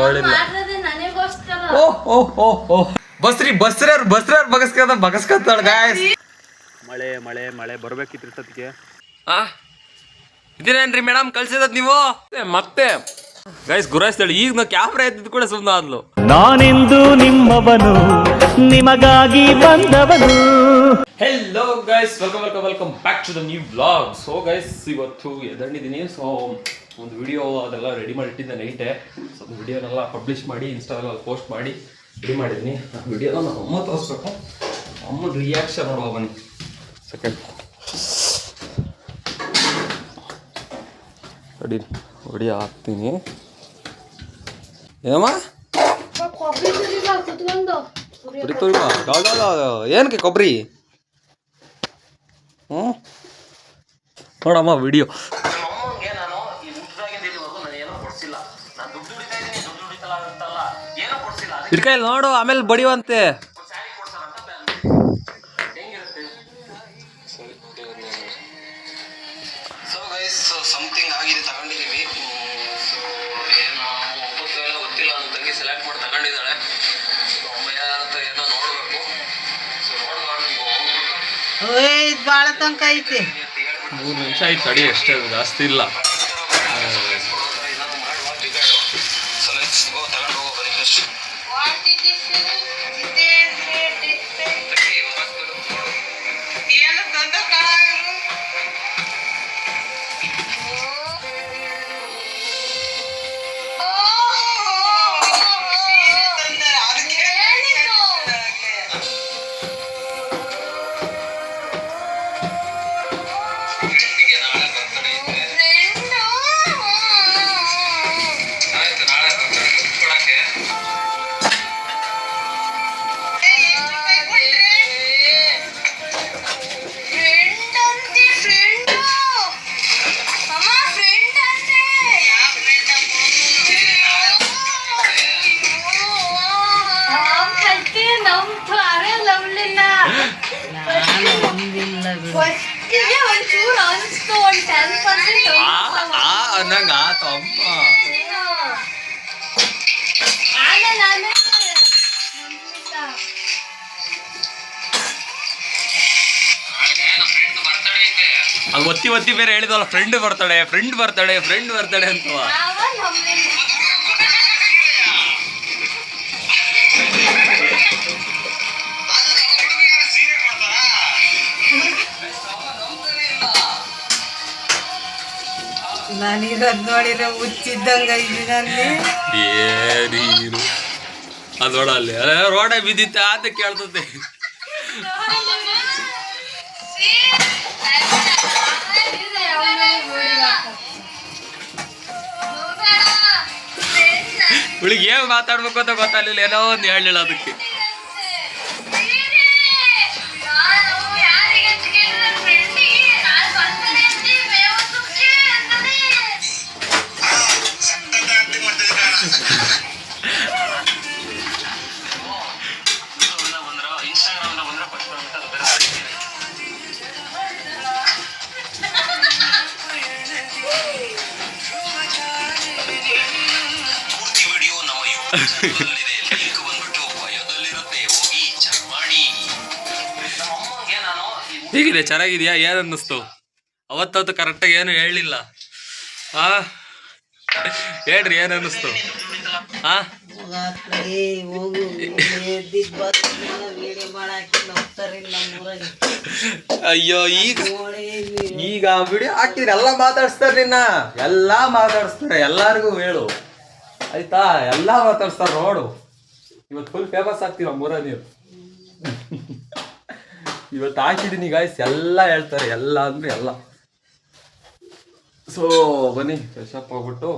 ನೋಡಿಲ್ಲ. ಬಸ್ರಿ ಬಗಸ್ಕೊತಾಳ ಗಾಯ್ಸ್. ಮಳೆ ಮಳೆ ಮಳೆ ಬರ್ಬೇಕಿತ್ತು ಸತಿಗೆ. ಇದೇನೇನ್ರಿ ಮೇಡಮ್ ಕಳ್ಸಿದ ನೀವು ಮತ್ತೆ ಗೈಸ್ ಗುರಾಯಿಸ್ತೇಳಿ. ಈಗ ನಾ ಕ್ಯಾಮ್ರಾ ಎತ್ತಿದ್ ಕೂಡ ಸುಮ್ಮನೆ ಆದ್ಲು. ನಾನಿಂದು ನಿಮ್ಮವನು ನಿಮಗಾಗಿ ಬಂದವನು. Hello guys, welcome back to the new vlog. So guys ಇವತ್ತು ಎದ್ದಿದ್ದೀನಿ. ಸೊ ಒಂದು ವಿಡಿಯೋ ಅದೆಲ್ಲ ರೆಡಿ ಮಾಡಿ ಇಟ್ಟಿದ್ದೆ ನೈಟೇ. ಸೊ ಒಂದು ವಿಡಿಯೋನೆಲ್ಲ ಪಬ್ಲಿಷ್ ಮಾಡಿ ಇನ್ಸ್ಟಾಗ್ರಾಮ್ ಪೋಸ್ಟ್ ಮಾಡಿ ರೆಡಿ ಮಾಡಿದ್ದೀನಿ. ಆ ವಿಡಿಯೋನ ನಮ್ಮ ಅಮ್ಮ ತೋರಿಸ್ಬೇಕು. ಅಮ್ಮನ ರಿಯಾಕ್ಷನ್ ನೋಡುವ ಬನ್ನಿ. ಸೆಕೆಂಡ್ ರೆಡಿ ವಿಡಿಯೋ ಹಾಕ್ತೀನಿ. ಏನಮ್ಮ ಏನಕ್ಕೆ ಕೊಬ್ಬರಿ? ನೋಡಮ್ಮ ವಿಡಿಯೋ. ಇಡ್ಕೈಲಿ ನೋಡು, ಆಮೇಲೆ ಬಡಿಯುವಂತೆ. ಸಮಥಿಂಗ್ ಆಗಿದೆ, ತಗೊಂಡಿದ್ದೀವಿ. ಸೊ ಏನು ಒಪ್ಪತ್ತೇನೋ ಗೊತ್ತಿಲ್ಲ, ನನ್ನ ತಂಗಿ ಸೆಲೆಕ್ಟ್ ಮಾಡಿ ತಗೊಂಡಿದ್ದಾಳೆ. ಅಮ್ಮ ಏನಂತ ಏನೋ ನೋಡಬೇಕು. ಸೊ ನೋಡ್ಕೊಂಡು ಭಾಳ ತನಕ ಐತಿ. 3 ನಿಮಿಷ ಆಯ್ತು, ತಡಿ ಅಷ್ಟೇ, ಜಾಸ್ತಿ ಇಲ್ಲ. ಸೊ ಲೆಟ್ಸ್ ಗೋ, ತಗೊಂಡು ಹೋಗೋ ಬರೀ ಫಸ್ಟ್. ನಂಗೆ ಆತ ಅಮ್ಮ. ಅದು ಒತ್ತಿ ಬೇರೆ ಹೇಳಿದಲ್ಲ, ಫ್ರೆಂಡ್ ಬರ್ತಾಳೆ ಅಂತವ. ನಾನಿರೋದು ನೋಡಿದ್ರೆ ಹುಚ್ಚಿದ್ದಂಗ ಇದರಲ್ಲಿ ಏನಿರು ಅದು ನೋಡ, ಅಲ್ಲಿ ರೋಡ ಬಿದ್ದಿತ್ತ ಅಂತ ಕೇಳ್ತತೆ. ಇವಳಿಗೆ ಏನ್ ಮಾತಾಡ್ಬೇಕು ಅಂತ ಗೊತ್ತಾಗಲಿಲ್ಲ, ಏನೋ ಒಂದು ಹೇಳಿಲ್ಲ ಅದಕ್ಕೆ. ಹೇಗಿದೆ, ಚೆನ್ನಾಗಿದ್ಯಾ? ಏನ್ ಅನ್ನಿಸ್ತು? ಅವತ್ತವತ್ತು ಕರೆಕ್ಟಾಗಿ ಏನು ಹೇಳಿಲ್ಲ. ಹೇಳ್ರಿ, ಏನ್ ಅನ್ನಿಸ್ತು? ಅಯ್ಯೋ, ಈಗ ವಿಡಿಯೋ ಹಾಕಿದ್ರೆ ಎಲ್ಲ ಮಾತಾಡಿಸ್ತಾರೆ ನಿನ್ನ, ಎಲ್ಲಾರ್ಗು ಹೇಳು ಆಯ್ತಾ? ಎಲ್ಲ ಮಾತಾಡ್ಸ್ತಾರ ನೋಡು. ಇವತ್ತು ಫುಲ್ ಫೇಮಸ್ ಆಗ್ತೀವ ಮೂರ ನೀವು. ಇವತ್ತು ಹಾಕಿದೀನಿ ಗಾಯ್ಸ್, ಎಲ್ಲ ಹೇಳ್ತಾರೆ, ಎಲ್ಲ ಅಂದ್ರೆ ಎಲ್ಲ. ಸೊ ಬನ್ನಿ ಫ್ರೆಶಪ್ ಹೋಗ್ಬಿಟ್ಟು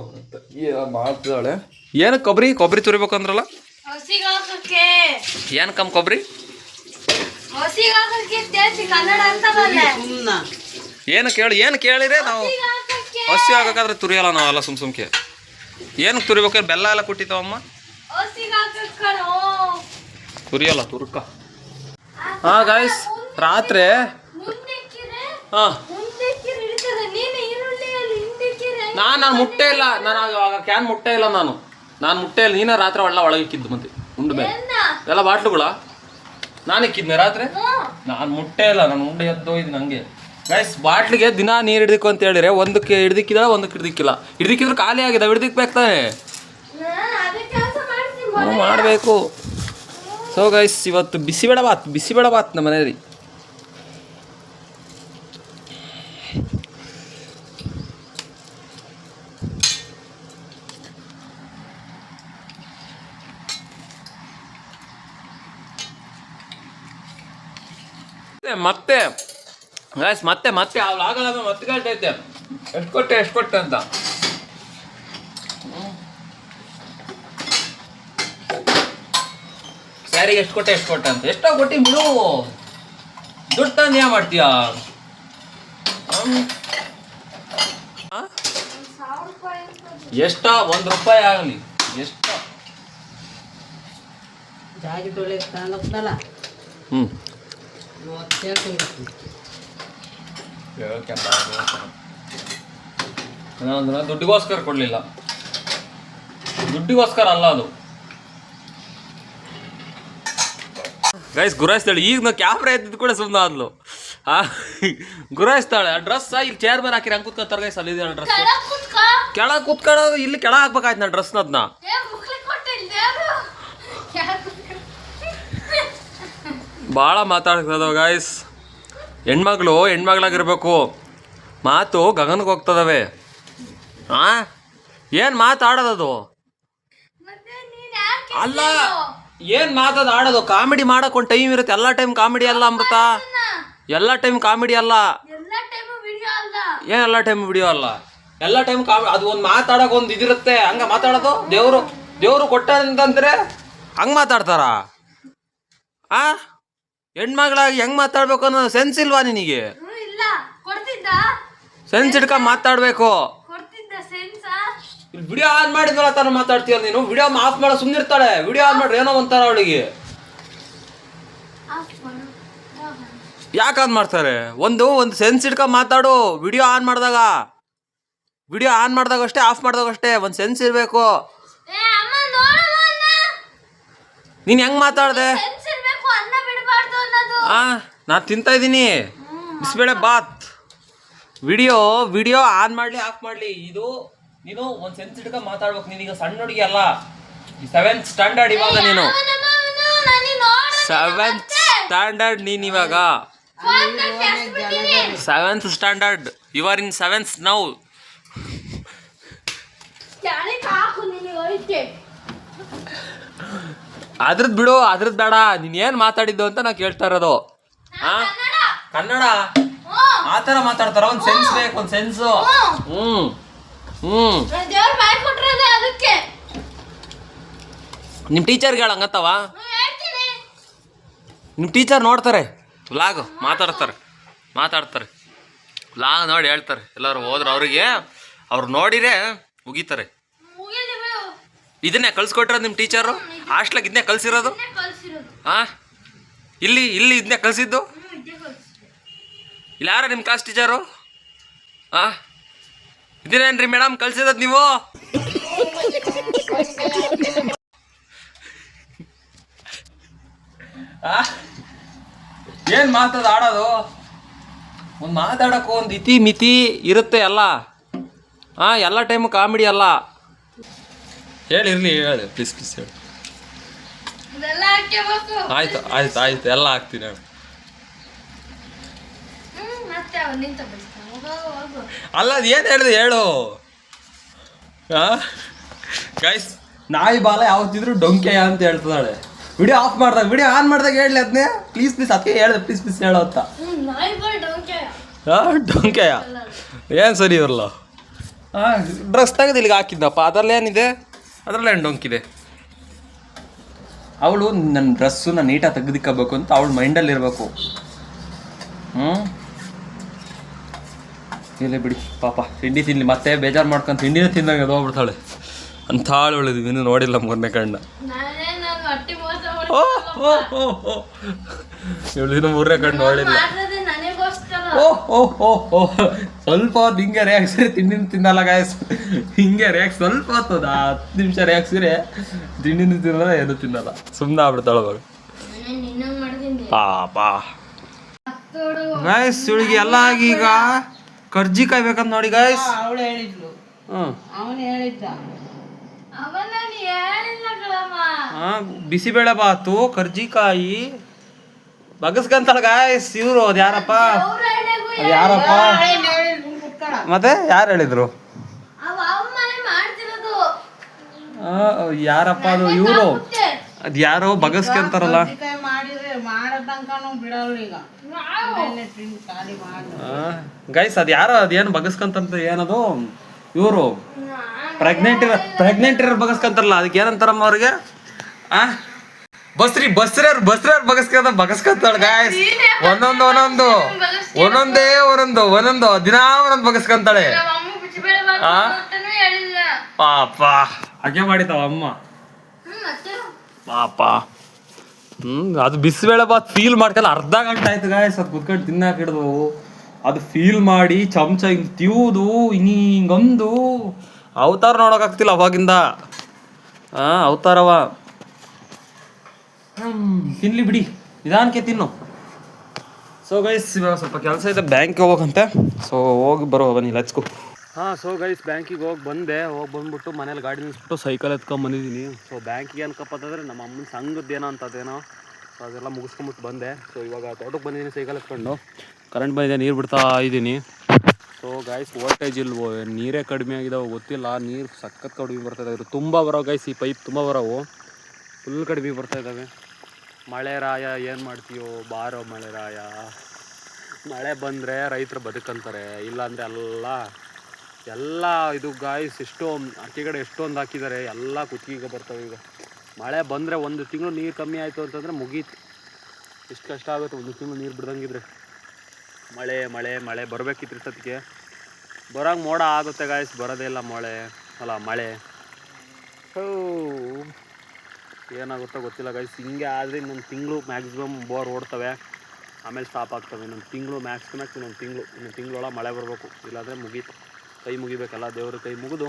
ಮಾಡ್ತಿದ್ದಾಳೆ. ಏನು ಕೊಬ್ಬರಿ ತುರಿಬೇಕು ಅಂದ್ರಲ್ಲ, ಏನ್ ಕೊಬ್ಬರಿ ಏನು ಕೇಳಿದ್ರೆ ನಾವು ಹಸಿ ಆಗಕ್ಕಾದ್ರೆ ತುರಿಯಲ್ಲ ನಾವೆಲ್ಲ ಸುಮ್ಕೆ. ಏನಕ್ಕೆ ತುರಿಬೇಕಾದ್ರೆ ಬೆಲ್ಲ ಎಲ್ಲ ಕೊಟ್ಟಿದ್ದಾವಮ್ಮ, ತುರಿಯಲ್ಲ ತುರ್ಕ. ಗಾಯ್ಸ್ ರಾತ್ರಿ ನಾನು ಮುಟ್ಟೆ ಇಲ್ಲ, ನಾನು ಕ್ಯಾನ್ ಮುಟ್ಟೆ ಇಲ್ಲ. ನಾನು ಮುಟ್ಟೆಯಲ್ಲಿ ನೀನ ರಾತ್ರಿ ಒಳಗೆ ಇಕ್ಕಿದ್ದು ಮತ್ತೆ ಉಂಡು ಮೇಲೆ ಎಲ್ಲ ಬಾಟ್ಲುಗಳ ನಾನು ಇಕ್ಕಿದ್ನೆ ರಾತ್ರಿ. ನಾನು ಮುಟ್ಟೆ ಇಲ್ಲ, ನಾನು ಉಂಡೆ ಎದ್ದೋಯ್ದು ನಂಗೆ. ಗೈಸ್ ಬಾಟ್ಲಿಗೆ ದಿನ ನೀರು ಹಿಡ್ದಿಕ್ಕು ಅಂತ ಹೇಳಿದ್ರೆ ಒಂದಕ್ಕೆ ಹಿಡ್ದಿಕ್ಕಿದ ಒಂದಕ್ಕೆ ಹಿಡ್ದಿಕ್ಕಿಲ್ಲ. ಹಿಡ್ದಿಕ್ಕಿದ್ರೆ ಖಾಲಿ ಆಗಿದೆ, ಹಿಡ್ದಿಕ್ಬೇಕಾನೆ ಮಾಡಬೇಕು. ಸೊ ಗೈಸ್ ಇವತ್ತು ಬಿಸಿಬೇಡ ಬಾತ್ ನಮ್ಮ ಮನೆಯಲ್ಲಿ. ಮತ್ತೆ ಗೈಸ್ ಮತ್ತೆ ಅವ್ಳು ಆಗಲ್ಲ ಮತ್ತೆ ಕೇಳ್ತೈತೆ ಎಷ್ಟು ಕೊಟ್ಟೆ ಅಂತ. ಸ್ಯಾರಿಗೆ ಎಷ್ಟು ಕೊಟ್ಟೆ ಅಂತ. ಎಷ್ಟೋ ಕೊಟ್ಟಿ ಬಿಡು, ದುಡ್ಡು ತಂದು ಯಾ ಮಾಡ್ತೀಯ? ಎಷ್ಟೋ ₹1 ಆಗಲಿ ಎಷ್ಟೋ. ದುಡ್ಡಿಗೋಸ್ಕರ ಕೊಡ್ಲಿಲ್ಲ, ದುಡ್ಡಿಗೋಸ್ಕರ ಅಲ್ಲ ಅದು. ಗೈಸ್ ಗುರಾಯಿಸ್ತಾಳೆ. ಈಗ ನಾವು ಕ್ಯಾಮ್ರಾ ಎತ್ತಿದ್ದು ಕೂಡ ಸುಮ್ಮನೆ ಆದ್ಲು. ಗುರಾಯಿಸ್ತಾಳೆ. ಆ ಡ್ರೆಸ್ ಇಲ್ಲಿ ಚೇರ್ ಮೇಲೆ ಹಾಕಿರಿ ಹಂಗೆ ಕೂತ್ಕೊತಾರೆ ಗೈಸ್. ಅಲ್ಲಿ ಡ್ರೆಸ್ ಕೆಳಗೆ ಕೂತ್ಕೊಳ್ಳೋದು, ಇಲ್ಲಿ ಕೆಳಗೆ ಹಾಕ್ಬೇಕಾಯ್ತು ನಾ ಡ್ರೆಸ್ನ. ಅದನ್ನ ಭಾಳ ಮಾತಾಡ್ತದ ಗೈಸ್. ಹೆಣ್ಮಗಳಾಗಿರ್ಬೇಕು, ಮಾತು ಗಗನಕ್ಕೆ ಹೋಗ್ತದವೆ. ಏನು ಮಾತಾಡೋದದು ಅಲ್ಲ, ಏನು ಮಾತದು ಆಡೋದು. ಕಾಮಿಡಿ ಮಾಡೋಕೆ ಒಂದು ಟೈಮ್ ಇರುತ್ತೆ. ಎಲ್ಲ ಟೈಮ್ ಕಾಮಿಡಿ ಅಲ್ಲ ಅಮೃತ, ಎಲ್ಲ ಟೈಮ್ ಕಾಮಿಡಿ ಅಲ್ಲ. ಏನು ಎಲ್ಲ ಟೈಮ್ ವಿಡಿಯೋ ಅಲ್ಲ, ಎಲ್ಲ ಟೈಮ್ ಅದು ಒಂದು ಮಾತಾಡೋಕೆ ಒಂದು ಇದಿರುತ್ತೆ. ಹಂಗೆ ಮಾತಾಡೋದು. ದೇವರು ಕೊಟ್ಟಂತಂದ್ರೆ ಹಂಗೆ ಮಾತಾಡ್ತಾರ? ಹೆಣ್ಮಗಳಾಗಿ ಹೆಂಗೆ ಮಾತಾಡ್ಬೇಕು ಅನ್ನೋ ಸೆನ್ಸ್ ಇಲ್ವಾ ನಿನಗೆ? ಸೆನ್ಸ್ ಇಟ್ಕೊಂಡು ಮಾತಾಡಬೇಕು. ವಿಡಿಯೋ ಆನ್ ಮಾಡಿದ್ವಲ್ಲ ತಾನು ಮಾತಾಡ್ತೀಯ ನೀನು. ವಿಡಿಯೋ ಆಫ್ ಮಾಡೋ ಸುಮ್ಮನೆ ಇರ್ತಾಳೆ. ವಿಡಿಯೋ ಆನ್ ಮಾಡ್ರೆ ಏನೋ ಒಂಥರ ಅವಳಿಗೆ. ಯಾಕೆ ಆನ್ ಮಾಡ್ತಾರೆ? ಒಂದು ಸೆನ್ಸ್ ಇಟ್ಕೊಂಡು ಮಾತಾಡು. ವಿಡಿಯೋ ಆನ್ ಮಾಡಿದಾಗ ಅಷ್ಟೇ, ಆಫ್ ಮಾಡಿದಾಗ ಅಷ್ಟೇ ಒಂದು ಸೆನ್ಸ್ ಇರಬೇಕು. ನೀನು ಹೆಂಗೆ ಮಾತಾಡ್ದೆ? ನಾನು ತಿಂತಾ ಇದ್ದೀನಿ ಬಿಸಿಬೇಳೆ ಬಾತ್. ವಿಡಿಯೋ ಆನ್ ಮಾಡಲಿ ಆಫ್ ಮಾಡಲಿ, ಇದು ನೀನು ಒಂದು ಸೆನ್ಸ್ ಇಟ್ಕೊಂಡು ಮಾತಾಡ್ಬೇಕು. ನೀನೀಗ ಸಣ್ಣ ಹುಡುಗಿ ಅಲ್ಲ, 7th ಸ್ಟ್ಯಾಂಡರ್ಡ್ ಇವಾಗ ನೀನು. 7th ಸ್ಟ್ಯಾಂಡರ್ಡ್ ನೀನು ಇವಾಗ. 7th standard. You are in 7th now. ಅದ್ರದ್ದು ಬಿಡು, ಅದ್ರದ್ದು ಬೇಡ. ನೀನು ಏನು ಮಾತಾಡಿದ್ದು ಅಂತ ನಾ ಕೇಳ್ತಾ ಇರೋದು. ಕನ್ನಡ ಆ ಥರ ಮಾತಾಡ್ತಾರ? ಒಂದು ಸೆನ್ಸ್ ಬೇಕು, ಒಂದು ಸೆನ್ಸು. ನಿಮ್ಮ ಟೀಚರ್ಗೆ ಹೇಳಂಗತ್ತವ? ನಿಮ್ಮ ಟೀಚರ್ ನೋಡ್ತಾರೆ ವ್ಲಾಗ್, ಮಾತಾಡ್ತಾರೆ ವ್ಲಾಗ್ ನೋಡಿ ಹೇಳ್ತಾರೆ. ಎಲ್ಲರೂ ಹೋದ್ರೆ ಅವ್ರು ನೋಡಿರೇ ಉಗಿತಾರೆ. ಇದನ್ನೇ ಕಳ್ಸಿಕೊಟ್ರೋದು ನಿಮ್ಮ ಟೀಚರು? ಹಾಸ್ಟ್ಲಾಗ ಇದನ್ನೇ ಕಳ್ಸಿರೋದು? ಇಲ್ಲಿ ಇದನ್ನೇ ಕಳ್ಸಿದ್ದು? ಇಲ್ಲಿ ಯಾರ ನಿಮ್ಮ ಕ್ಲಾಸ್ ಟೀಚರು? ಇದನ್ನೇನ್ರಿ ಮೇಡಮ್ ಕಳ್ಸಿರೋದು ನೀವು? ಏನು ಮಾತಾಡೋದು ಆಡೋದು? ಒಂದು ಮಾತಾಡೋಕ್ಕೂ ಒಂದು ಇತಿ ಮಿತಿ ಇರುತ್ತೆ ಎಲ್ಲ. ಎಲ್ಲ ಟೈಮು ಕಾಮಿಡಿ ಅಲ್ಲ. ಹೇಳಿ ಪ್ಲೀಸ್ ಹೇಳಿ. ಆಯ್ತು ಎಲ್ಲ ಹಾಕ್ತೀನಿ ಹೇಳಿ. ಅಲ್ಲ ಅದು ಏನು ಹೇಳಿದೆ ಹೇಳು. ಗೈಸ್ ನಾಯಿ ಬಾಲ ಯಾವತ್ತಿದ್ರು ಡೊಂಕೆಯ ಅಂತ ಹೇಳ್ತದಾಳೆ. ವಿಡಿಯೋ ಆಫ್ ಮಾಡಿದಾಗ, ವಿಡಿಯೋ ಆನ್ ಮಾಡಿದಾಗ ಹೇಳಿ ಅದನ್ನೇ. ಪ್ಲೀಸ್ ಅದಕ್ಕೆ ಹೇಳಿದೆ ಪ್ಲೀಸ್ ಹೇಳೋ ಅಂತ. ಡೊಂಕೆಯ ಏನು ಸರಿ ಇರಲ್ಲ. ಡ್ರೆಸ್ ತೆಗೆದು ಇಲ್ಲಿಗೆ ಹಾಕಿದ್ನಪ್ಪ, ಅದರಲ್ಲೇನಿದೆ? ಅದರಲ್ಲೇನು ಡೊಂಕಿದೆ? ಅವಳು ನನ್ನ ಡ್ರೆಸ್ಸು ನಾನು ನೀಟಾಗಿ ತೆಗೆದಿಕ್ಕಬೇಕು ಅಂತ ಅವಳು ಮೈಂಡಲ್ಲಿ ಇರಬೇಕು. ಇಲ್ಲ ಬಿಡಿ ಪಾಪ, ತಿಂಡಿ ತಿನ್ನಲಿ. ಮತ್ತೆ ಬೇಜಾರು ಮಾಡ್ಕೊಂಡು ತಿಂಡಿನೇ ತಿಂದಂಗೆ ಹೋಗ್ಬಿಡ್ತಾಳೆ ಅಂತ ಹೇಳಿದ್ವಿ. ಇನ್ನೂ ನೋಡಿಲ್ಲ ಮೊನ್ನೆ ಕಣ್ಣ. ಇವಳು ಇನ್ನೂ ಮೂರನೇ ಕಣ್ಣು ನೋಡಿಲ್ಲ. ಓಹ್ ಸ್ವಲ್ಪ ಹೊತ್ತು ಹಿಂಗೆ ರೇಗ್ಸಿದ್ರೆ ತಿಂಡಿನ ತಿನ್ನಲ್ಲ ಗಾಯ್ಸ್. ಹಿಂಗೆ ರೇಗ್ಸ್ ಸ್ವಲ್ಪ ಹೊತ್ತದ 10 ನಿಮಿಷ ರೇಗ್ಸಿದ್ರೆ ತಿಂಡಿನ ತಿನ್ನಲ್ಲ, ಏನು ತಿನ್ನಲ್ಲ, ಸುಮ್ಮನೆ ಆಗ್ಬಿಡ್ತಾಳ ಅವಾಗ. ಪಾಪ ಗಾಯ್ಸ್, ಇವಳಿಗೆ ಎಲ್ಲ ಆಗಿ ಈಗ ಕರ್ಜಿ ಕಾಯ್ಬೇಕಂತ ನೋಡಿ ಗಾಯ್ಸ್. ಅವಳು ಹೇಳಿದ್ಲು, ಅವನು ಹೇಳಿದ್ದ. ಬಿಸಿಬೇಳೆ ಬಾತು, ಕರ್ಜಿಕಾಯಿ ಬಗಸ್ಕಂತಾಳ ಗಾಯ್ಸ್. ಇವ್ರು ಅದ್ ಯಾರಪ್ಪ, ಮತ್ತೆ ಯಾರು ಹೇಳಿದ್ರು? ಯಾರಪ್ಪ ಅದು? ಇವರು ಅದ್ ಯಾರೋ ಬಗಸ್ಕಂತಾರಲ್ಲ ಗೈಸ್. ಅದ್ ಯಾರೋ ಅದೇನು ಬಗಸ್ಕಂತ ಏನದು, ಇವರು ಪ್ರೆಗ್ನೆಂಟ್ ಇರೋ ಬಗಸ್ಕಂತಾರಲ್ಲ, ಅದಕ್ಕೆ ಏನಂತಾರಮ್ಮ ಅವ್ರಿಗೆ? ಬಸ್ರಿಯವ್ರು ಬಗಸ್ಕಂತಾಳ ಗಾಯ್ಸ್. ಒಂದೊಂದು ದಿನಾ ಒಂದೊಂದು ಬಗಸ್ಕಂತಾಳೆ. ಪಾಪ ಹಾಗೆ ಮಾಡಿತಾವ ಅಮ್ಮ ಪಾಪ. ಅದು ಬಿಸಿಬೇಳೆ ಬಾತ್ ಫೀಲ್ ಮಾಡ್ಕಲ್ಲ ಅರ್ಧ ಗಂಟೆ ಆಯ್ತು ಗಾಯ್ಸ್. ಅದು ಕುತ್ಕೊಂಡು ತಿನ್ನಾಕ ಹಿಡ್ದು ಅದು ಫೀಲ್ ಮಾಡಿ ಚಮಚ ಹಿಂಗ್ ತಿವ್ದು ಹಿಂಗೊಂದು ಅವತಾರ ನೋಡೋಕ್ಕಾಗ್ತಿಲ್ಲ ಅವಾಗಿಂದ. ಅವತಾರವ ತಿನ್ಲಿ ಬಿಡಿ, ನಿಧಾನಕ್ಕೆ ತಿನ್ನು. ಸೊ ಗೈಸ್, ಇವಾಗ ಸ್ವಲ್ಪ ಕೆಲಸ ಇದೆ, ಬ್ಯಾಂಕಿಗೆ ಹೋಗಂತೆ. ಸೊ ಹೋಗಿ ಬರೋ ಬನ್ನಿ, ಲೆಟ್ಸ್ ಗೋ. ಸೊ ಗೈಸ್, ಬ್ಯಾಂಕಿಗೆ ಹೋಗಿ ಬಂದ್ಬಿಟ್ಟು ಮನೇಲಿ ಗಾಡಿ ನಿಲ್ಲಿಸ್ಬಿಟ್ಟು ಸೈಕಲ್ ಎತ್ಕೊಂಡ್ಬಂದಿದ್ದೀನಿ. ಸೊ ಬ್ಯಾಂಕಿಗೆ ಅನ್ಕಪ್ಪ ಅಂತಂದರೆ ನಮ್ಮ ಅಮ್ಮನ ಸಂಘದ್ದೇನೋ ಅಂತದೇನೋ, ಸೊ ಅದೆಲ್ಲ ಮುಗಿಸ್ಕೊಂಬಿಟ್ಟು ಬಂದೆ. ಸೊ ಇವಾಗ ತೋಟಕ್ಕೆ ಬಂದಿದ್ದೀನಿ ಸೈಕಲ್ ಎತ್ಕೊಂಡು. ಕರೆಂಟ್ ಬಂದಿದೆ, ನೀರು ಬಿಡ್ತಾ ಇದ್ದೀನಿ. ಸೊ ಗಾಯ್ಸ್, ವೋಲ್ಟೇಜ್ ಇಲ್ವೋ ನೀರೇ ಕಡಿಮೆ ಆಗಿದಾವೆ ಗೊತ್ತಿಲ್ಲ. ನೀರು ಸಖತ್ ಕಡಿಮೆ ಬರ್ತಾಯಿದೆ. ಇವರು ತುಂಬ ಬರೋ ಗೈಸ್, ಈ ಪೈಪ್ ತುಂಬ ಬರೋವು, ಫುಲ್ ಕಡಿಮೆ ಬರ್ತಾಯಿದ್ದಾವೆ. ಮಳೆ ರಾಯ ಏನು ಮಾಡ್ತೀಯೋ ಬಾರೋ ಮಳೆ ರಾಯ. ಮಳೆ ಬಂದರೆ ರೈತರು ಬದುಕಂತಾರೆ, ಇಲ್ಲಾಂದರೆ ಎಲ್ಲ ಇದು ಗಾಯ್ಸ್. ಅಕ್ಕಿಗಡೆ ಎಷ್ಟೊಂದು ಹಾಕಿದ್ದಾರೆ, ಎಲ್ಲ ಕುತ್ತಿಗೆ ಬರ್ತವೆ. ಈಗ ಮಳೆ ಬಂದರೆ 1 ತಿಂಗಳು ನೀರು ಕಮ್ಮಿ ಆಯಿತು ಅಂತಂದರೆ ಮುಗೀತು. ಎಷ್ಟು ಕಷ್ಟ ಆಗುತ್ತೆ 1 ತಿಂಗಳು ನೀರು ಬಿಡ್ದಂಗಿದ್ರೆ. ಮಳೆ ಬರಬೇಕಿತ್ತು ಇಷ್ಟೊತ್ತಿಗೆ. ಬರೋಂಗೆ ಮೋಡ ಆಗುತ್ತೆ ಗಾಯ್ಸ್, ಬರೋದೇ ಇಲ್ಲ ಮಳೆ. ಏನಾಗುತ್ತೋ ಗೊತ್ತಿಲ್ಲ ಗೈಸ್. ಹಿಂಗೆ ಆದರೆ ಇನ್ನೊಂದು ತಿಂಗಳು ಮ್ಯಾಕ್ಸಿಮಮ್ ಬೋರ್ ಓಡ್ತವೆ, ಆಮೇಲೆ ಸ್ಟಾಪ್ ಆಗ್ತವೆ. ಇನ್ನೊಂದು ತಿಂಗಳು ಮ್ಯಾಕ್ಸಿಮಮ್, ಇನ್ನೊಂದು ತಿಂಗಳೊಳಗೆ ಮಳೆ ಬರಬೇಕು. ಇಲ್ಲಾಂದರೆ ಮುಗೀತು, ಕೈ ಮುಗಿಬೇಕಲ್ಲ. ದೇವ್ರ ಕೈ ಮುಗಿದು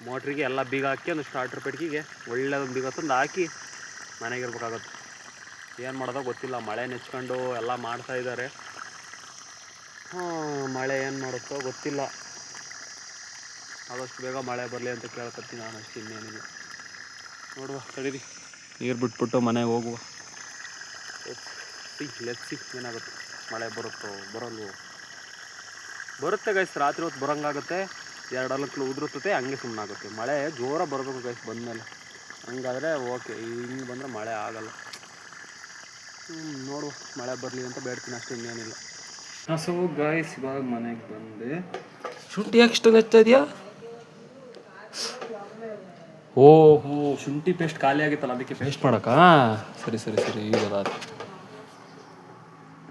ಮೋಟ್ರಿಗೆ ಎಲ್ಲ ಬೀಗ ಹಾಕಿ ಒಂದು ಸ್ಟಾರ್ಟರ್ ಪೆಟ್ಟಿಗೆಗೆ ಒಳ್ಳೆಯದೊಂದು ಬೀಗ ತಂದು ಹಾಕಿ ಮನೆಗೆ ಇರ್ಬೇಕಾಗತ್ತೆ. ಏನು ಮಾಡೋದೋ ಗೊತ್ತಿಲ್ಲ. ಮಳೆ ನೆಚ್ಕೊಂಡು ಎಲ್ಲ ಮಾಡ್ತಾಯಿದ್ದಾರೆ. ಮಳೆ ಏನು ಮಾಡುತ್ತೋ ಗೊತ್ತಿಲ್ಲ. ಆದಷ್ಟು ಬೇಗ ಮಳೆ ಬರಲಿ ಅಂತ ಕೇಳ್ಕೊತೀನಿ ನಾನು, ಅಷ್ಟು ಇನ್ನೇನಿಲ್ಲ. ನೋಡುವ ತಡೀರಿ, ನೀರು ಬಿಟ್ಬಿಟ್ಟು ಮನೆಗೆ ಹೋಗುವ. ಲೆಟ್ಸಿ ಏನಾಗುತ್ತೆ, ಮಳೆ ಬರುತ್ತೋ ಬರಲ್ವೋ. ಬರುತ್ತೆ ಗೈಸ್, ರಾತ್ರಿ ಹೊತ್ತು ಬರೋಂಗಾಗುತ್ತೆ. 2 ಅಲಕ್ಲು ಉದುರುತ್ತದೆ, ಹಂಗೆ ಸುಮ್ಮನಾಗುತ್ತೆ. ಮಳೆ ಜೋರ ಬರಬೇಕು ಗೈಸ್ ಬಂದಮೇಲೆ, ಹಂಗಾದರೆ ಓಕೆ. ಹಿಂಗೆ ಬಂದರೆ ಮಳೆ ಆಗಲ್ಲ. ನೋಡುವ, ಮಳೆ ಬರಲಿ ಅಂತ ಬೇಡ್ತೀನಿ ಅಷ್ಟೇ, ಇನ್ನೇನಿಲ್ಲ. ಸೊ ಗೈಸ್, ಇವಾಗ ಮನೆಗೆ ಬಂದೆ. ಶುಂಠಿ ಯಾಕೆ ಇಷ್ಟೊಂದು ಹೆಚ್ಚಾ ಇದೆಯಾ? ಓಹೋ, ಶುಂಠಿ ಪೇಸ್ಟ್ ಖಾಲಿ ಆಗಿತ್ತಲ್ಲ, ಅದಕ್ಕೆ ಪೇಸ್ಟ್ ಮಾಡೋಕ್ಕಾ? ಸರಿ ಈಗ ಅದಾಯ್ತು.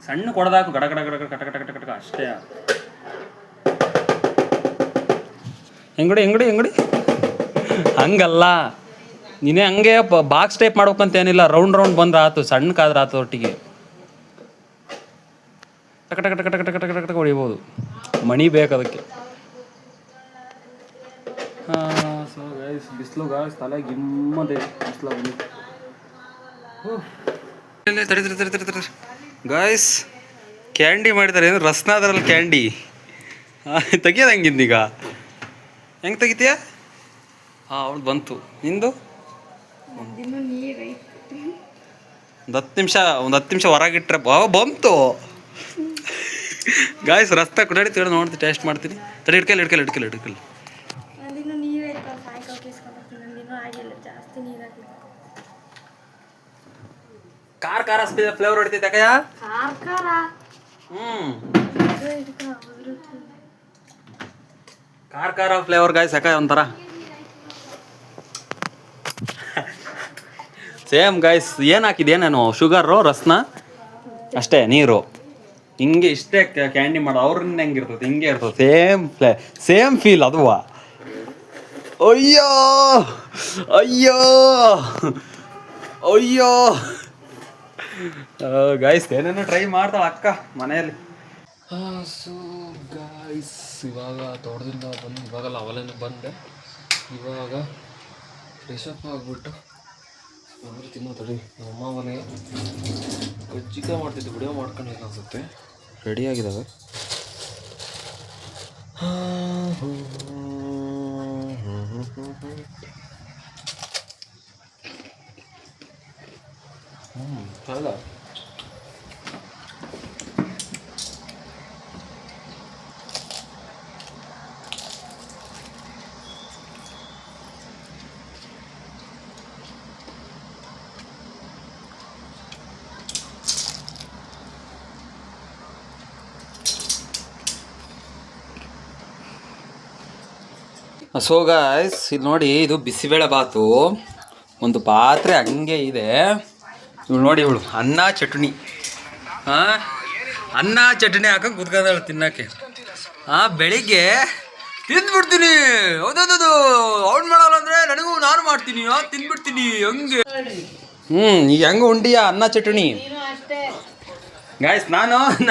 ಸಣ್ಣ ಕೊಡದಾಕು, ಗಡ ಕಟ ಅಷ್ಟೇ. ಹೆಂಗಡಿ ಹಂಗಲ್ಲ, ನೀನೇ ಹಂಗೆ ಬಾಕ್ಸ್ ಟೈಪ್ ಮಾಡ್ಬೇಕಂತ ಏನಿಲ್ಲ. ರೌಂಡ್ ಬಂದ್ರೆ ಆಯ್ತು, ಸಣ್ಣಕ್ಕಾದ್ರೆ ಆಯ್ತು. ಒಟ್ಟಿಗೆ ಟಕ ಹೊಡಿಬೋದು. ಮಣಿ ಬೇಕು ಅದಕ್ಕೆ. ಸೊ ಗೈಸ್, ಬಿಸಿಲು ಗಾಯ್ಸ್, ತಲೆ ಗಿಮ್ಮದೆ ಬಿಸಿಲು ಬಂದು. ತಡಿ ಗಾಯ್ಸ್, ಕ್ಯಾಂಡಿ ಮಾಡಿದ್ದಾರೆ. ಏನು ರಸ್ನ ಅದರಲ್ಲಿ ಕ್ಯಾಂಡಿ ತೆಗಿಯೋದು ಹೆಂಗಿಂದೀಗ? ಹೆಂಗೆ ತೆಗಿತೀಯ? ಅವ್ಳು ಬಂತು. ನಿಂದು ಒಂದು 10 ನಿಮಿಷ ಹೊರಗಿಟ್ರೆ ಬಂತು ಗಾಯ್ಸ್. ರಸ್ತೆ ಕುಡಿ ತಿಳಿ ನೋಡ್ತೀನಿ, ಟೇಸ್ಟ್ ಮಾಡ್ತೀನಿ. ತಡಿ, ಇಡ್ಕಲ್ಲಿ. ಖಾರ ಫ್ಲೇವರ್ ಹೊಡಿತೈತೆ ಯಾಕಯ್ಯ? ಖಾರ ಫ್ಲೇವರ್ ಗಾಯ್ಸ್, ಯಾಕ ಒಂಥರ ಸೇಮ್ ಗಾಯ್ಸ್. ಏನು ಹಾಕಿದೆ ನಾನು? ಶುಗರು, ರಸ್ನ ಅಷ್ಟೇ, ನೀರು. ಹಿಂಗೆ ಇಷ್ಟೇ ಕ್ಯಾಂಡಿ ಮಾಡೋ. ಅವ್ರನ್ನ ಹೆಂಗಿರ್ತದೆ ಹಿಂಗೆ ಇರ್ತದೆ, ಸೇಮ್ ಫೀಲ್ ಅದು. ಅಯ್ಯೋ ಗಾಯ್ಸ್, ಏನೇನೋ ಟ್ರೈ ಮಾಡ್ತಾಳೆ ಅಕ್ಕ ಮನೆಯಲ್ಲಿ. ಸೊ ಗಾಯ್ಸ್ ಇವಾಗ ತೋಟದಿಂದ ಬಂದು ಇವಾಗಲ್ಲ ಅವಲೇನು ಬಂದೆ. ಇವಾಗ ಫ್ರೆಶಪ್ ಆಗಿಬಿಟ್ಟು ಅಂದರೆ ತಿನ್ನೋ ತಡಿ ನಮ್ಮ ಮನೆಗೆ ಕಜ್ಜಿಕಾಯಿ ಮಾಡ್ತಿದ್ದು ವಿಡಿಯೋ ಮಾಡ್ಕೊಂಡಿಲ್ಲ ಅನ್ಸುತ್ತೆ. ರೆಡಿಯಾಗಿದ್ದಾವೆ. ಅಲ್ಲ ಸೊ ಗಾಯ್ಸ್ ಇದು ನೋಡಿ, ಇದು ಬಿಸಿಬೇಳೆ ಬಾತು. ಒಂದು ಪಾತ್ರೆ ಹಂಗೆ ಇದೆ. ಇವಳು ನೋಡಿ, ಇವಳು ಅನ್ನ ಚಟ್ನಿ ಅನ್ನ ಚಟ್ನಿ ಹಾಕೊಂಡು ಕುತ್ಕೊಂಡಾಳು ತಿನ್ನೋಕ್ಕೆ. ಬೆಳಿಗ್ಗೆ ತಿಂದ್ಬಿಡ್ತೀನಿ. ಹೌದೌದು, ಅವ್ನು ಮಾಡಲ್ಲ ಅಂದರೆ ನನಗೂ ನಾನು ಮಾಡ್ತೀನಿ, ತಿಂದ್ಬಿಡ್ತೀನಿ ಹಂಗೆ. ಈಗ ಹೆಂಗೆ ಉಂಡಿಯ ಅನ್ನ ಚಟ್ನಿ ಗಾಯ್ಸ್?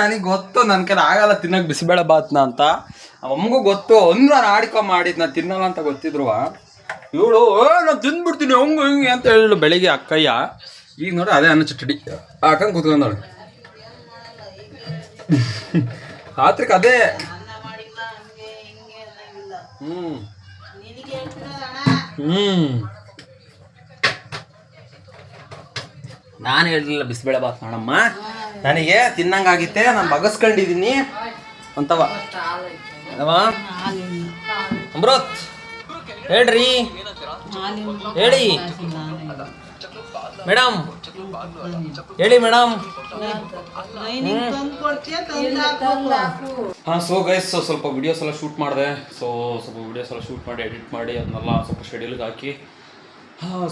ನನಗೆ ಗೊತ್ತು ನನ್ನ ಕೈಲಿ ಆಗಲ್ಲ ತಿನ್ನೋಕೆ ಬಿಸಿಬೇಳೆ ಬಾತ್ನ ಅಂತ. ಅಮ್ಮಗೂ ಗೊತ್ತು, ಒಂದು ನಾನು ಆಡಿಕೊ ಮಾಡಿದ್ದು ನಾನು ತಿನ್ನಲ್ಲ ಅಂತ ಗೊತ್ತಿದ್ರು. ಇವಳು ನಾನು ತಿಂದ್ಬಿಡ್ತೀನಿ ಹಂಗೆ ಹಿಂಗೆ ಅಂತ ಹೇಳಿಳು ಬೆಳಿಗ್ಗೆ ಅಕ್ಕಯ್ಯ. ಈಗ ನೋಡಿ ಅದೇ ಅನ್ನ ಚಟ್ನಿ ಹಾಕಂಗೆ ಕೂತ್ಕೊಂಡವಳು. ರಾತ್ರಿಗೆ ಅದೇ. ನಾನು ಹೇಳಿಲ್ಲ ಬಿಸಿಬೇಳೆ ಬಾತ್ ಮಾಡಮ್ಮ, ನನಗೆ ತಿನ್ನಂಗಾಗಿತ್ತೆ, ನಾನು ಬಗಸ್ಕೊಂಡಿದ್ದೀನಿ ಅಂತವ. ಅಮೃತ್ ಹೇಳ್ರಿ, ಹೇಳಿ ಮೇಡಮ್, ಹೇಳಿ ಮೇಡಮ್. ಸೊ ಗೈಸ್ ಸ್ವಲ್ಪ ವಿಡಿಯೋಸ್ ಎಲ್ಲ ಶೂಟ್ ಮಾಡಿದೆ. ಸ್ವಲ್ಪ ವಿಡಿಯೋಸ್ ಎಲ್ಲ ಶೂಟ್ ಮಾಡಿ ಎಡಿಟ್ ಮಾಡಿ ಅದನ್ನೆಲ್ಲ ಸ್ವಲ್ಪ ಶೆಡ್ಯೂಲ್ಗೆ ಹಾಕಿ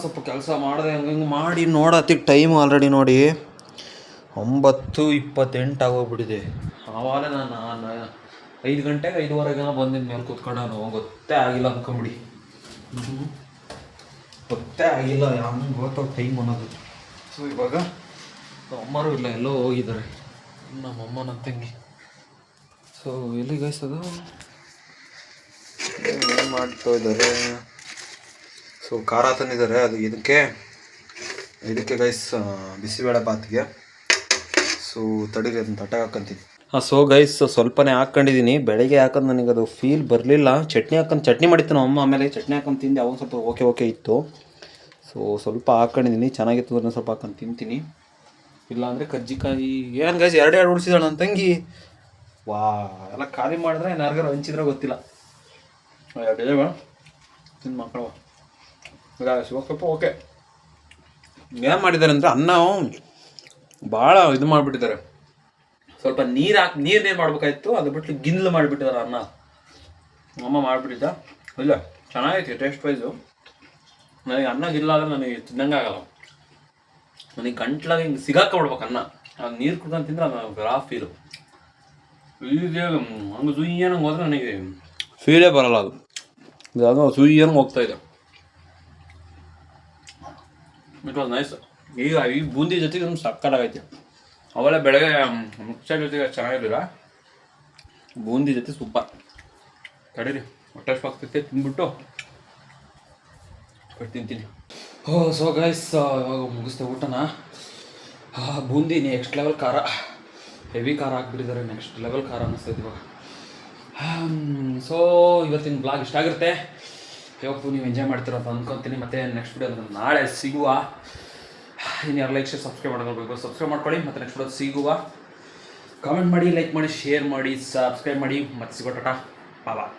ಸ್ವಲ್ಪ ಕೆಲಸ ಮಾಡಿದೆ. ಹಂಗೆ ಮಾಡಿ ನೋಡತ್ತಿಗೆ ಟೈಮ್ ಆಲ್ರೆಡಿ ನೋಡಿ 9:28 ಆಗೋಗ್ಬಿಟ್ಟಿದೆ. ಆವಾಗ ನಾನು 5 ಗಂಟೆಗೆ 5:15 ಬಂದಿದ್ದ ಮೇಲೆ ಕೂತ್ಕೊಂಡು ಗೊತ್ತೇ ಆಗಿಲ್ಲ ಅಂದ್ಕೊಂಬಿಡಿ. ಗೊತ್ತೇ ಆಗಿಲ್ಲ ಹಂಗೆ ಗೊತ್ತೋ ಟೈಮ್ ಅನ್ನೋದು. ಸೊ ಇವಾಗ ಅಮ್ಮರು ಇಲ್ಲ, ಎಲ್ಲೋ ಹೋಗಿದ್ದಾರೆ ನಮ್ಮಮ್ಮ ನನ್ನ ತಂಗಿ. ಸೊ ಎಲ್ಲಿ ಗೈಸ್ ಅದು ಏನು ಮಾಡ್ತಾ ಇದ್ದಾರೆ? ಸೊ ಖಾರ ತಂದಿದ್ದಾರೆ, ಅದು ಇದಕ್ಕೆ ಗೈಸ್ ಬಿಸಿಬೇಳೆ ಬಾತಿಗೆ. ಸೊ ತಡಿಗೆ ಅದನ್ನ ತಟ್ಟೆ ಹಾಕಂತೀನಿ. ಸೊ ಗೈಸ್ ಸ್ವಲ್ಪನೇ ಹಾಕ್ಕೊಂಡಿದ್ದೀನಿ. ಬೆಳಗ್ಗೆ ಹಾಕೋದು ನನಗೆ ಅದು ಫೀಲ್ ಬರಲಿಲ್ಲ. ಚಟ್ನಿ ಮಾಡಿತ್ತು ನಮ್ಮ ಅಮ್ಮ, ಆಮೇಲೆ ಚಟ್ನಿ ಹಾಕೊಂಡು ತಿಂದೆ. ಅವಾಗ ಸ್ವಲ್ಪ ಓಕೆ ಇತ್ತು. ಸೊ ಸ್ವಲ್ಪ ಹಾಕ್ಕೊಂಡಿದ್ದೀನಿ, ಚೆನ್ನಾಗಿತ್ತು ಅದನ್ನು ಸ್ವಲ್ಪ ಹಾಕೊಂಡು ತಿಂತೀನಿ. ಇಲ್ಲಾಂದರೆ ಕಜ್ಜಿಕಾಯಿ ಏನು ಗೈಸ್ 2 ಉಳಿಸಿದಾಳೆ ನನ್ನ ತಂಗಿ. ಎಲ್ಲ ಖಾಲಿ ಮಾಡಿದ್ರೆ ಯಾರಿಗಾರು ಹಂಚಿದ್ರೆ ಗೊತ್ತಿಲ್ಲ. 2 ತಿಂದು ಮಕ್ಕಳು ಸ್ವಲ್ಪ ಓಕೆ. ಏನು ಮಾಡಿದ್ದಾರೆ ಅಂದರೆ ಅನ್ನ ಭಾಳ ಇದು ಮಾಡಿಬಿಟ್ಟಿದ್ದಾರೆ. ಸ್ವಲ್ಪ ನೀರು ಮಾಡ್ಬೇಕಾಯ್ತು, ಅದು ಬಿಟ್ಟು ಗಿನ್ಲು ಮಾಡಿಬಿಟ್ಟಿದ್ದಾರೆ ಅನ್ನ. ಅಮ್ಮ ಮಾಡಿಬಿಟ್ಟಿದ್ದ. ಇಲ್ಲ ಚೆನ್ನಾಗೈತಿ ಟೇಸ್ಟ್ ವೈಸು. ನನಗೆ ಅನ್ನ ಗಿಲ್ಲ ಆದರೆ ನನಗೆ ತಿನ್ನಂಗೆ ಆಗಲ್ಲ. ನನಗೆ ಗಂಟ್ಲಾಗ ಹಿಂಗೆ ಸಿಗಾಕೊಂಡ್ಬಿಡ್ಬೇಕು ಅನ್ನ. ಅದು ನೀರು ಕುಡ್ಕೊಂಡು ತಿಂದ್ರೆ ನನಗೆ ಗ್ರಾ ಫೀಲು. ಈಗ ಹಂಗೆ ಸುಯ್ಯನಂಗೆ ಹೋದ್ರೆ ನನಗೆ ಫೀಲೇ ಬರಲ್ಲ. ಅದು ಇದಾಗ ಸುಯ್ಯನಂಗೆ ಹೋಗ್ತಾಯಿದೆ. It was nice. ಈ ಬೂಂದಿ ಜೊತೆಗೆ ಒಂದು ಸಕ್ಕತ್ತಾಗೈತೆ. ಅವೆಲ್ಲ ಬೆಳಗ್ಗೆ ಮಿಕ್ಸರ್ ಜೊತೆಗೆ ಚೆನ್ನಾಗಿರಲಿಲ್ಲ, ಬೂಂದಿ ಜೊತೆ ಸೂಪರ್. ತಡೀರಿ ಹೊಟ್ಟೆ ಆಗ್ತೈತೆ, ತಿಂದ್ಬಿಟ್ಟು ತಿಂತೀನಿ. ಸೊ ಗೈಸ್ ಇವಾಗ ಮುಗಿಸ್ದೆ ಊಟನ. ಬೂಂದಿ ನೆಕ್ಸ್ಟ್ ಲೆವೆಲ್ ಖಾರ, ಹೆವಿ ಖಾರ ಹಾಕ್ಬಿಟ್ಟಿದ್ದಾರೆ. ನೆಕ್ಸ್ಟ್ ಲೆವೆಲ್ ಖಾರ ಅನ್ನಿಸ್ತೈತೆ ಇವಾಗ. ಸೊ ಇವತ್ತಿನ ಬ್ಲಾಗ್ ಇಷ್ಟ ಆಗಿರುತ್ತೆ. ಇವತ್ತು ನೀವು ಎಂಜಾಯ್ ಮಾಡ್ತೀರ ಅಂತ ಅಂದ್ಕೊತೀನಿ. ಮತ್ತು ನೆಕ್ಸ್ಟ್ ವಿಡಿಯೋ ನಾಳೆ ಸಿಗುವ. ಇನ್ನು ಯಾರು ಲೈಕ್ ಶೇರ್ ಸಬ್ಸ್ಕ್ರೈಬ್ ಮಾಡ್ಕೊಳ್ಬೇಕು, ಸಬ್ಸ್ಕ್ರೈಬ್ ಮಾಡ್ಕೊಳ್ಳಿ. ಮತ್ತು ನೆಕ್ಸ್ಟ್ ವಿಡಿಯೋ ಸಿಗುವ. ಕಾಮೆಂಟ್ ಮಾಡಿ, ಲೈಕ್ ಮಾಡಿ, ಶೇರ್ ಮಾಡಿ, ಸಬ್ಸ್ಕ್ರೈಬ್ ಮಾಡಿ. ಮತ್ತೆ ಸಿಗೋ ಟಾಟಾ, ಬಾಯ್.